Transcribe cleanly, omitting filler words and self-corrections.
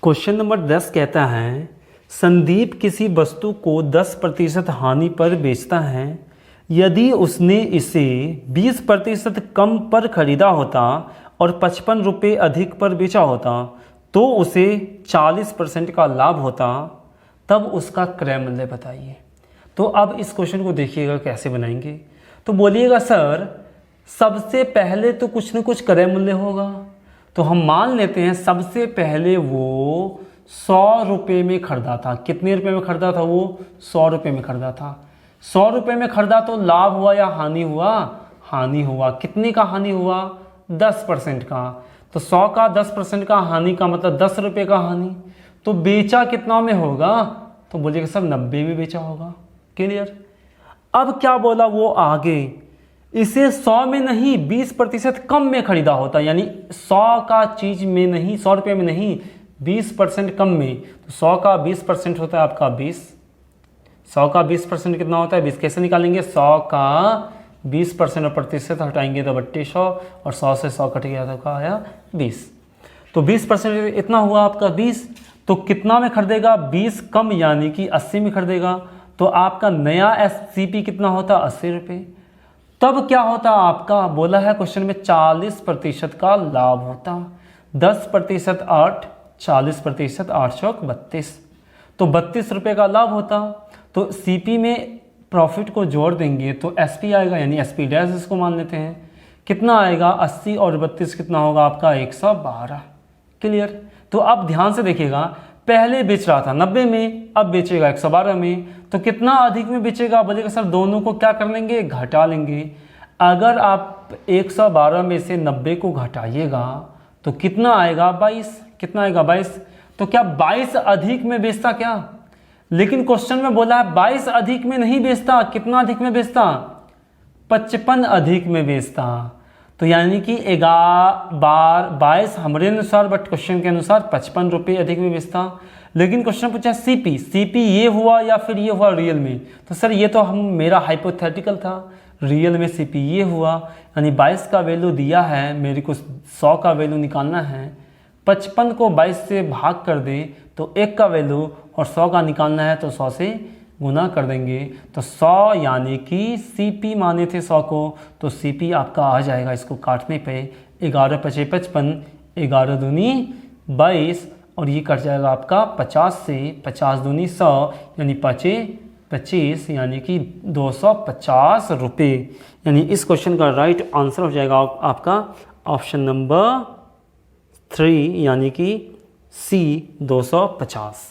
Question number 10 कहता है संदीप किसी वस्तु को 10% हानि पर बेचता है। यदि उसने इसे 20% कम पर खरीदा होता और 55 रुपये अधिक पर बेचा होता तो उसे 40% का लाभ होता, तब उसका क्रय मूल्य बताइए। तो अब इस क्वेश्चन को देखिएगा कैसे बनाएंगे। तो बोलिएगा सर सबसे पहले तो कुछ न कुछ क्रय मूल्य होगा, तो हम मान लेते हैं सबसे पहले वो 100 रुपये में खरीदा था। कितने रुपये में खरीदा था वो? 100 रुपये में खरीदा था। 100 रुपये में खरीदा तो लाभ हुआ या हानि हुआ? हानि हुआ। कितने का हानि हुआ? 10% का। तो 100 का 10% का हानि का मतलब 10 रुपये का हानि। तो बेचा कितना में होगा? तो बोलिएगा सर 90 में बेचा होगा। क्लियर। अब क्या बोला वो आगे, इसे 100 में नहीं 20% कम में खरीदा होता, यानी 100 का चीज में नहीं, 100 रुपये में नहीं 20% कम में। तो 100 का 20% होता है आपका 20। 100 का 20% कितना होता है? 20। कैसे निकालेंगे? 100 का 20% और प्रतिशत हटाएंगे तो 3200 और 100 से 100 कट गया तो क्या आया? 20। तो 20% इतना हुआ आपका 20। तो कितना में खरीदेगा? 20 कम यानी कि 80 में खरीदेगा। तो आपका नया SCP कितना होता? 80 रुपये। तब क्या होता आपका? बोला है क्वेश्चन में 40% का लाभ होता। 10% 8, 40% 8 चौक 32, तो 32 रुपये का लाभ होता। तो CP में प्रॉफिट को जोड़ देंगे तो SP आएगा, यानी SP डैश इसको मान लेते हैं। कितना आएगा? 80 और 32 कितना होगा आपका? 112। क्लियर। तो अब ध्यान से देखिएगा, पहले बेच रहा था 90 में, अब बेचेगा 112 में। तो कितना अधिक में बेचेगा? बोलेगा सर दोनों को क्या कर लेंगे? घटा लेंगे। अगर आप 112 में से 90 को घटाइएगा तो कितना आएगा? 22। कितना आएगा? 22। तो क्या 22 अधिक में बेचता क्या? लेकिन क्वेश्चन में बोला है 22 अधिक में नहीं बेचता। कितना अधिक में बेचता? 55 अधिक में बेचता। तो यानी कि 22 हमारे अनुसार, बट क्वेश्चन के अनुसार 55 रुपये अधिक में बेचता। लेकिन क्वेश्चन पूछा CP ये हुआ या फिर ये हुआ रियल में? तो सर ये तो मेरा हाइपोथेटिकल था, रियल में CP ये हुआ। यानी 22 का वैल्यू दिया है, मेरे को 100 का वैल्यू निकालना है। 55 को 22 से भाग कर दे तो 1 का वैल्यू, और 100 का निकालना है तो 100 से गुना कर देंगे। तो 100 यानी कि CP माने थे 100 को, तो CP आपका आ जाएगा इसको काटने पे 11 पचे 55, 11 दूनी 22, और ये कट जाएगा आपका 50 से, 50 दूनी 100 यानी 5 25, यानी कि 250 रुपये। यानी इस क्वेश्चन का राइट आंसर हो जाएगा आपका ऑप्शन नंबर 3 यानी कि C 250।